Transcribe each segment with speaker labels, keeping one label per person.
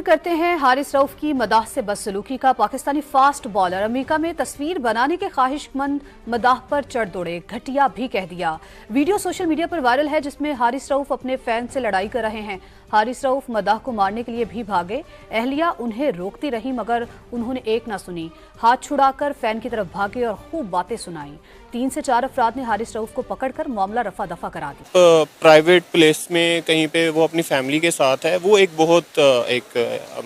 Speaker 1: करते हैं हारिस रऊफ की मदाह से बदसलूकी का। पाकिस्तानी फास्ट बॉलर अमेरिका में तस्वीर बनाने के ख्वाहिशमंद मदाह पर चढ़ दौड़े, घटिया भी कह दिया। वीडियो सोशल मीडिया पर वायरल है जिसमें हारिस रऊफ अपने फैन से लड़ाई कर रहे हैं। हारिस रऊफ मदाह को मारने के लिए भी भागे, अहलिया उन्हें रोकती रही मगर उन्होंने एक ना सुनी। हाथ छुड़ाकर फैन की तरफ भागे और खूब बातें सुनाई। 3 से 4 अफराद ने हारिस रऊफ को पकड़कर मामला रफा दफा करा दिया।
Speaker 2: प्राइवेट प्लेस में कहीं पे वो अपनी फैमिली के साथ है, वो एक बहुत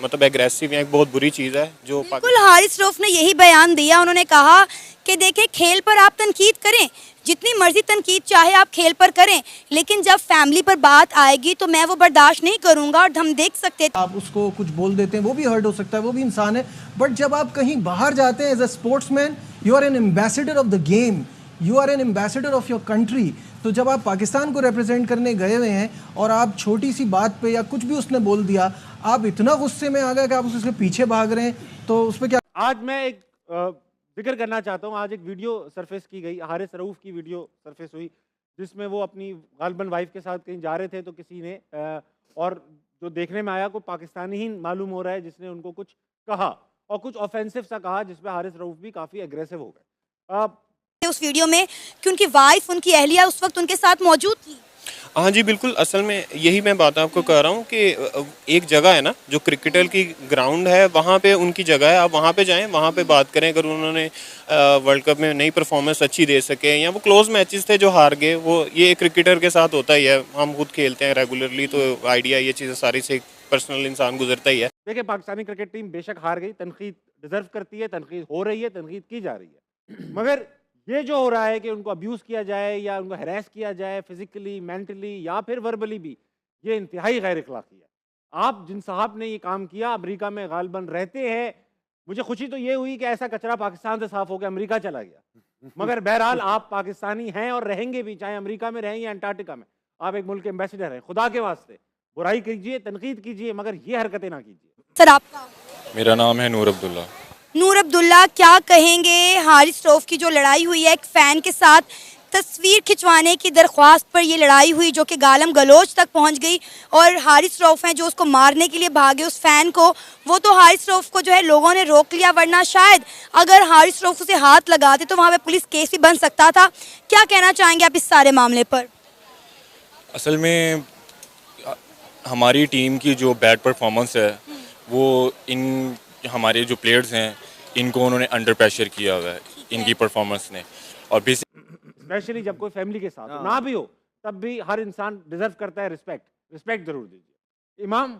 Speaker 2: मतलब एग्रेसिव या एक बहुत बुरी चीज़ है जो
Speaker 3: बिल्कुल। हारिस रऊफ ने यही बयान दिया। उन्होंने कहा कि देखिए, खेल पर आप तनकीद करें, जितनी मर्जी तनकीद चाहे आप खेल पर करें, लेकिन जब फैमिली पर बात आएगी तो मैं वो बर्दाश्त नहीं करूंगा। और हम देख सकते हैं
Speaker 4: आप उसको कुछ बोल देते हैं, वो भी हर्ट हो सकता है, वो भी इंसान है। बट जब आप कहीं बाहर जाते हैं as a sportsman, you are an ambassador of the game, you are an ambassador of your country. तो जब आप पाकिस्तान को रिप्रेजेंट करने गए हुए हैं और आप छोटी सी बात पे या कुछ भी उसने बोल दिया, आप इतना गुस्से में आ गए कि आप उसके पीछे भाग रहे हैं, तो उस पर क्या।
Speaker 5: आज मैं एक जिक्र करना चाहता हूँ। आज एक वीडियो सरफेस की गई, हारिस रऊफ की वीडियो सरफेस हुई, जिसमें वो अपनी गालबन वाइफ के साथ कहीं जा रहे थे तो किसी ने और जो देखने में आया को पाकिस्तानी ही मालूम हो रहा है, जिसने उनको कुछ कहा और कुछ ऑफेंसिव सा कहा, जिसमें हारिस रऊफ भी काफ़ी एग्रेसिव हो गए
Speaker 3: उस वीडियो में कि उनकी वाइफ, उनकी अहलिया उस वक्त उनके साथ मौजूद थी।
Speaker 2: हाँ जी बिल्कुल, असल में यही मैं बात आपको कह रहा हूँ कि एक जगह है ना जो क्रिकेटर की ग्राउंड है, वहाँ पे उनकी जगह है, आप वहाँ पे जाएं, वहाँ पे बात करें। अगर उन्होंने वर्ल्ड कप में नई परफॉर्मेंस अच्छी दे सके या वो क्लोज मैचेस थे जो हार गए, वो ये क्रिकेटर के साथ होता ही है, हम खुद खेलते हैं रेगुलरली, तो आइडिया ये चीज़ें सारी से पर्सनल इंसान गुजरता ही है।
Speaker 5: देखिए, पाकिस्तानी क्रिकेट टीम बेशक हार गई, तनकीद डिजर्व करती है, तनकीद हो रही है, तनकीद की जा रही है, मगर ये जो हो रहा है कि उनको अब्यूज़ किया जाए या उनको हैरेस किया जाए फिजिकली, मेंटली या फिर वर्बली भी, ये इंतहाई गैर अखलाकी है। आप जिन साहब ने ये काम किया, अमेरिका में गालबन रहते हैं, मुझे खुशी तो ये हुई कि ऐसा कचरा पाकिस्तान से साफ होकर अमेरिका चला गया, मगर बहरहाल आप पाकिस्तानी हैं और रहेंगे भी, चाहे अमेरिका में रहें या अंटार्कटिका में। आप एक मुल्क के एम्बेसडर हैं, खुदा के वास्ते बुराई कीजिए, तनकीद कीजिए, मगर ये हरकतें ना कीजिए।
Speaker 3: सर, आपका?
Speaker 6: मेरा नाम है नूर अब्दुल्ला।
Speaker 3: नूर अब्दुल्ला, क्या कहेंगे हारिस रऊफ की जो लड़ाई हुई है एक फ़ैन के साथ, तस्वीर खिंचवाने की दरख्वास्त पर ये लड़ाई हुई जो कि गालम गलोच तक पहुंच गई, और हारिस रऊफ हैं जो उसको मारने के लिए भागे उस फ़ैन को, वो तो हारिस रऊफ को जो है लोगों ने रोक लिया, वरना शायद अगर हारिस रऊफ उसे हाथ लगाते तो वहाँ पे पुलिस केस भी बन सकता था। क्या कहना चाहेंगे आप इस सारे मामले पर?
Speaker 6: असल में हमारी टीम की जो बैड परफॉर्मेंस है, वो इन हमारे जो प्लेयर्स हैं इनको उन्होंने अंडर प्रेशर किया हुआ है इनकी परफॉर्मेंस ने। और
Speaker 5: स्पेशली जब कोई फैमिली के साथ ना भी हो, तब भी हर इंसान डिजर्व करता है रिस्पेक्ट जरूर दीजिए। इमाम,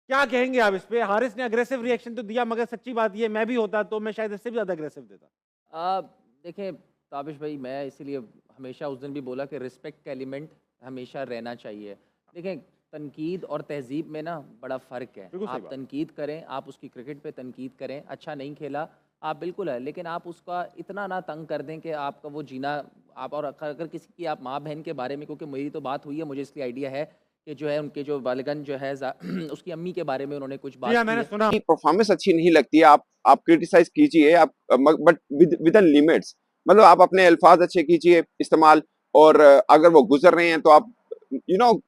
Speaker 5: क्या कहेंगे आप इस पे? हारिस ने अग्रेसिव रिएक्शन तो दिया, मगर सच्ची बात ये, मैं भी होता तो मैं शायद इससे भी ज़्यादा अग्रेसिव देता।
Speaker 7: देखें ताबिश भाई, मैं इसीलिए हमेशा उस दिन भी बोला कि रिस्पेक्ट का एलिमेंट हमेशा रहना चाहिए। देखें, तनकीद और तहजीब में ना बड़ा फ़र्क है। आप तनकीद करें, आप उसकी क्रिकेट पे तनकीद करें, अच्छा नहीं खेला आप बिल्कुल है, लेकिन आप उसका इतना ना तंग कर दें कि आपका वो जीना आप, और अगर किसी की आप माँ बहन के बारे में, क्योंकि मेरी तो बात हुई है, मुझे इसलिए आइडिया है कि जो है उनके जो वालिदैन जो है उसकी अम्मी के बारे में उन्होंने कुछ बात
Speaker 5: मैंने सुना
Speaker 8: परफॉर्मेंस अच्छी नहीं लगती है, आप क्रिटिसाइज कीजिए, आप बट विद इन लिमिट्स, मतलब आप अपने अल्फाज अच्छे कीजिए इस्तेमाल, और अगर वो गुजर रहे हैं तो आप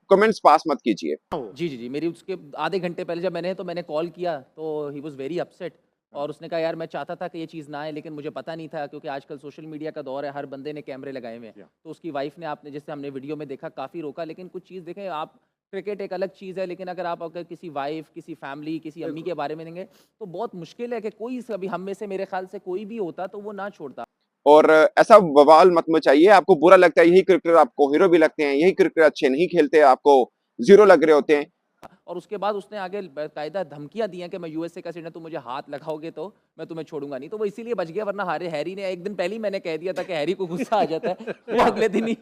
Speaker 8: कमेंट्स पास मत कीजिए।
Speaker 7: जी, मेरी उसके आधे घंटे पहले जब मैंने कॉल किया तो ही वाज वेरी अपसेट, और उसने कहा यार मैं चाहता था कि ये चीज़ ना आए, लेकिन मुझे पता नहीं था, क्योंकि आजकल सोशल मीडिया का दौर है, हर बंदे ने कैमरे लगाए हुए हैं। तो उसकी वाइफ ने, आपने जैसे हमने वीडियो में देखा, काफ़ी रोका, लेकिन कुछ चीज़ देखें आप, क्रिकेट एक अलग चीज़ है, लेकिन अगर आप किसी वाइफ, किसी फैमिली, किसी अम्मी के बारे में देंगे तो बहुत मुश्किल है कि कोई कभी हम में से, मेरे ख्याल से कोई भी होता तो वो ना छोड़ता।
Speaker 8: और ऐसा बवाल मत मचाइए, आपको बुरा लगता है, यही क्रिकेटर आपको हीरो भी लगते हैं, यही क्रिकेटर अच्छे नहीं खेलते, आपको जीरो लग रहे होते हैं।
Speaker 7: और उसके बाद उसने आगे कायदा धमकियां दी हैं कि मैं यूएसए का सिटीजन, तुम मुझे हाथ लगाओगे तो मैं तुम्हें छोड़ूंगा नहीं। तो वो इसीलिए बच गया, वरना हैरी ने एक दिन पहले ही मैंने कह दिया था कि हैरी को गुस्सा आ जाता है, वो अगले दिन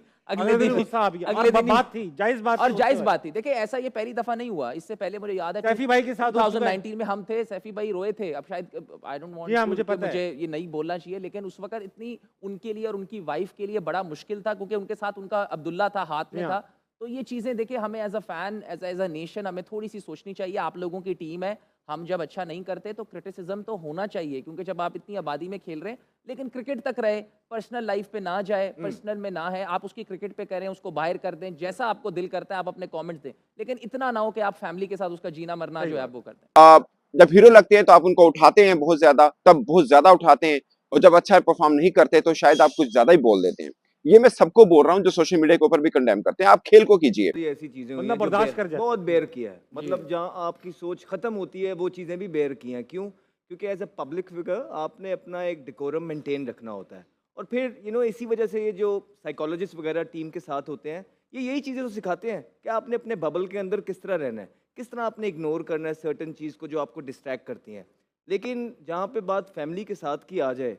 Speaker 5: गुस्सा आ गया।
Speaker 7: अगले दिन
Speaker 5: बात थी, जायज बात
Speaker 7: थी। देखिए, ऐसा ये पहली दफा नहीं हुआ, इससे पहले मुझे याद है
Speaker 5: सैफी भाई के साथ
Speaker 7: 2019 में हम थे, सैफी भाई रोए थे, अब शायद आई डोंट वांट, मुझे ये नहीं बोलना चाहिए, लेकिन उस वक्त इतनी उनके लिए और उनकी वाइफ के लिए बड़ा मुश्किल था, क्योंकि उनके साथ उनका अब्दुल्ला था, हाथ में था। तो ये चीज़ें देखिए, हमें as a fan, as a nation, हमें थोड़ी सी सोचनी चाहिए। आप लोगों की टीम है, हम जब अच्छा नहीं करते तो क्रिटिसिज्म तो होना चाहिए, क्योंकि जब आप इतनी आबादी में खेल रहे हैं, लेकिन क्रिकेट तक रहे, पर्सनल लाइफ पे ना जाए, पर्सनल में ना है, आप उसकी क्रिकेट पे करें, उसको बाहर कर दें, जैसा आपको दिल करता है आप अपने कमेंट्स दें, लेकिन इतना ना हो कि आप फैमिली के साथ उसका जीना मरना जो है आप वो करते हैं।
Speaker 8: आप जब हीरो लगते हैं तो आप उनको उठाते हैं बहुत ज्यादा, तब बहुत ज्यादा उठाते हैं, और जब अच्छा परफॉर्म नहीं करते तो शायद आप कुछ ज्यादा ही बोल देते हैं। ये मैं सबको बोल रहा हूँ जो सोशल मीडिया के ऊपर भी कंडेम करते हैं। आप खेल को कीजिए।
Speaker 9: ये ऐसी चीजें हुई
Speaker 5: बंदा
Speaker 9: हैं जो
Speaker 5: बर्दाश्त कर जाता है।
Speaker 9: बहुत बेर किया है, मतलब जहाँ आपकी सोच खत्म होती है वो चीजें भी बेर की हैं। क्यों? क्योंकि एज अ पब्लिक फिगर आपने अपना एक डिकोरम मेंटेन रखना होता है, और फिर इसी वजह से ये जो साइकोलॉजिस्ट वगैरह टीम के साथ होते हैं, ये यही चीज़ें तो सिखाते हैं कि आपने अपने बबल के अंदर किस तरह रहना है, किस तरह आपने इग्नोर करना है सर्टन चीज़ को जो आपको डिस्ट्रैक्ट करती हैं। लेकिन जहाँ पे बात फैमिली के साथ की आ जाए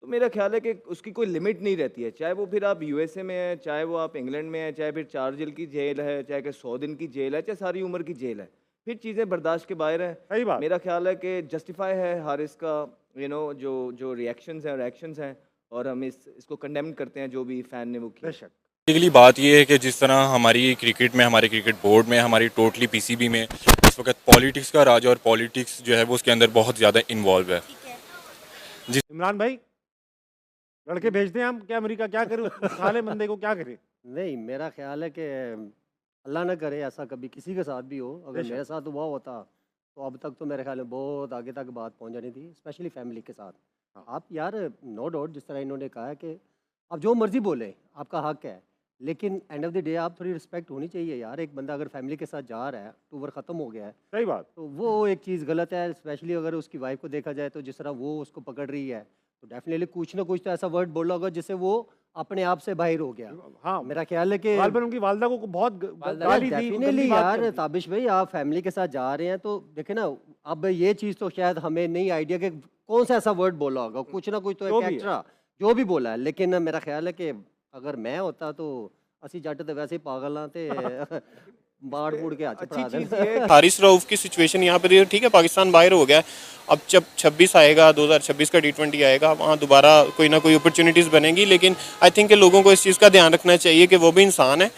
Speaker 9: तो मेरा ख्याल है कि उसकी कोई लिमिट नहीं रहती है, चाहे वो फिर आप यूएसए में है, चाहे वो आप इंग्लैंड में है, चाहे फिर 4 दिन की जेल है, चाहे कि 100 दिन की जेल है, चाहे सारी उम्र की जेल है, फिर चीज़ें बर्दाश्त के बाहर हैं।
Speaker 5: सही बात।
Speaker 9: मेरा ख्याल है कि जस्टिफाई है हारिस का जो रिएक्शंस हैं और एक्शंस हैं, और हम इसको कंडेम करते हैं जो भी फ़ैन ने वो किया।
Speaker 5: बेशक।
Speaker 6: बेसिकली बात ये है कि जिस तरह हमारी क्रिकेट में, हमारे क्रिकेट बोर्ड में, हमारी टोटली पीसीबी में इस वक्त पॉलिटिक्स का राज, और पॉलिटिक्स जो है वो उसके अंदर बहुत ज़्यादा इन्वॉल्व है।
Speaker 5: इमरान भाई, लड़के भेजते हैं हम क्या अमेरिका, क्या करें साले बंदे को, क्या करें?
Speaker 10: नहीं, मेरा ख्याल है कि अल्लाह ना करे ऐसा कभी किसी के साथ भी हो। अगर
Speaker 5: बेशक।
Speaker 10: मेरे साथ हुआ होता तो अब तक तो मेरे ख्याल में बहुत आगे तक बात पहुंच जानी थी, स्पेशली फैमिली के साथ। आप यार, नो डाउट, जिस तरह इन्होंने कहा है कि आप जो मर्जी बोले, आपका हक है, लेकिन एंड ऑफ द डे आप थोड़ी रिस्पेक्ट होनी चाहिए यार। एक बंदा अगर फैमिली के साथ जा रहा है, टूर ख़त्म हो गया है,
Speaker 5: सही बात।
Speaker 10: तो वो एक चीज़ गलत है। स्पेशली अगर उसकी वाइफ को देखा जाए तो जिस तरह वो उसको पकड़ रही है, तो डेफिनेटली कुछ ना कुछ तो ऐसा वर्ड बोला होगा जिससे वो अपने आप से बाहर हो गया।
Speaker 5: हाँ,
Speaker 10: मेरा ख्याल है कि
Speaker 5: गालिबन उनकी वालदा को बहुत गाली दी,
Speaker 10: डेफिनेटली
Speaker 5: गंदी बात कर
Speaker 10: यार
Speaker 5: दी।
Speaker 10: ताबिश भाई, आप फैमिली के साथ जा रहे हैं तो देखे ना, अब ये चीज़ तो शायद हमें नहीं आइडिया कि कौन सा ऐसा वर्ड बोला होगा, कुछ ना कुछ तो
Speaker 5: जो
Speaker 10: एक
Speaker 5: भी है।
Speaker 10: एक्स्ट्रा जो भी बोला है। लेकिन मेरा ख्याल है कि अगर मैं होता तो असी जट तो वैसे ही पागल हाँ ते बाढ़ बूढ़ के हाथ
Speaker 9: अच्छी
Speaker 10: पड़ा
Speaker 9: चीज़
Speaker 10: देना।
Speaker 9: ये है
Speaker 2: हारिस रऊफ की सिचुएशन यहाँ पर ठीक है, पाकिस्तान बाहर हो गया, अब जब 26 आएगा, 2026 का T20 आएगा, वहाँ दोबारा कोई ना कोई अपॉर्चुनिटीज़ बनेंगी। लेकिन आई थिंक कि लोगों को इस चीज़ का ध्यान रखना चाहिए कि वो भी इंसान है,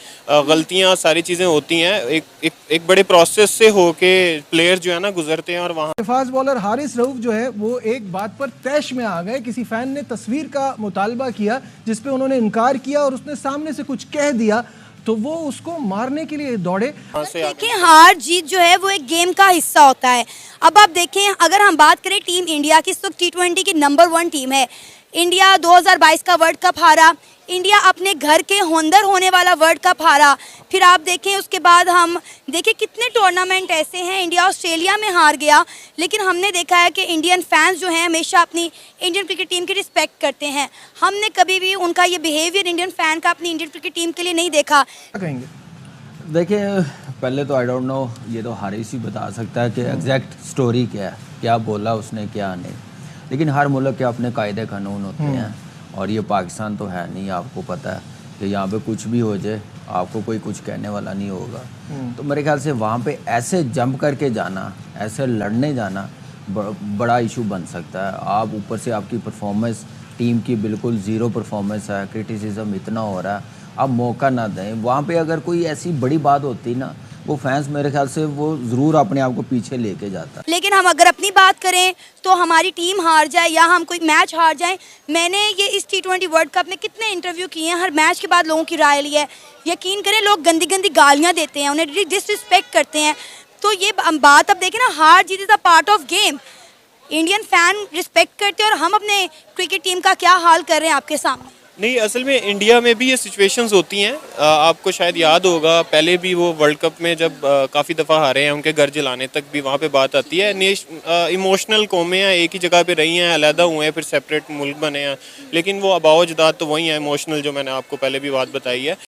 Speaker 2: गलतियाँ सारी चीज़ें होती हैं, एक बड़े प्रोसेस से होके प्लेयर जो है ना गुजरते हैं, और वहाँ
Speaker 4: फास्ट बॉलर हारिस रऊफ जो है वो एक बात पर तैश में आ गए। किसी फैन ने तस्वीर का मुतालबा किया जिस पे उन्होंने इनकार किया और उसने सामने से कुछ कह दिया, तो वो उसको मारने के लिए दौड़े।
Speaker 3: देखें, हार जीत जो है वो एक गेम का हिस्सा होता है। अब आप देखें, अगर हम बात करें टीम इंडिया की, इस वक्त T20 की नंबर 1 टीम है इंडिया। 2022 का वर्ल्ड कप हारा, इंडिया अपने घर के होंदर होने वाला वर्ल्ड कप हारा। फिर आप देखें उसके बाद हम देखें कितने टूर्नामेंट ऐसे हैं, इंडिया ऑस्ट्रेलिया में हार गया, लेकिन हमने देखा है कि इंडियन फैंस जो हैं हमेशा अपनी इंडियन क्रिकेट टीम की रिस्पेक्ट करते हैं। हमने कभी भी उनका ये बिहेवियर इंडियन फैन का अपनी इंडियन क्रिकेट टीम के लिए नहीं देखा।
Speaker 4: क्या कहेंगे?
Speaker 11: देखिए, पहले तो आई डोंट नो, ये तो हारिस ही बता सकता है कि एग्जैक्ट स्टोरी क्या है, क्या बोला उसने क्या नहीं। लेकिन हर मुल्क के अपने कायदे कानून होते हैं, और ये पाकिस्तान तो है नहीं, आपको पता है कि यहाँ पे कुछ भी हो जाए आपको कोई कुछ कहने वाला नहीं होगा। तो मेरे ख्याल से वहाँ पे ऐसे जंप करके जाना, ऐसे लड़ने जाना बड़ा इशू बन सकता है। आप ऊपर से आपकी परफॉर्मेंस टीम की बिल्कुल ज़ीरो परफॉर्मेंस है, क्रिटिसिज्म इतना हो रहा है, आप मौका ना दें। वहाँ पे अगर कोई ऐसी बड़ी बात होती ना, वो फैंस मेरे ख्याल से वो ज़रूर अपने आप को पीछे लेके जाता।
Speaker 3: लेकिन हम अगर अपनी बात करें तो हमारी टीम हार जाए या हम कोई मैच हार जाएं, मैंने ये इस T20 वर्ल्ड कप में कितने इंटरव्यू किए हैं, हर मैच के बाद लोगों की राय ली है। यकीन करें, लोग गंदी गंदी गालियां देते हैं, उन्हें डिसरिस्पेक्ट करते हैं। तो ये बात अब देखें ना, हार जीत is a part of game. Indian fan respect करते हैं और हम अपने क्रिकेट टीम का क्या हाल कर रहे हैं आपके सामने।
Speaker 2: नहीं, असल में इंडिया में भी ये सिचुएशंस होती हैं। आपको शायद याद होगा, पहले भी वो वर्ल्ड कप में जब काफ़ी दफ़ा हारे हैं, उनके घर जलाने तक भी वहाँ पे बात आती है। इमोशनल कौमें हैं, एक ही जगह पे रही हैं, अलहदा हुए हैं, फिर सेपरेट मुल्क बने हैं, लेकिन वो आबाओ अजदाद तो वही हैं, इमोशनल, जो मैंने आपको पहले भी बात बताई है।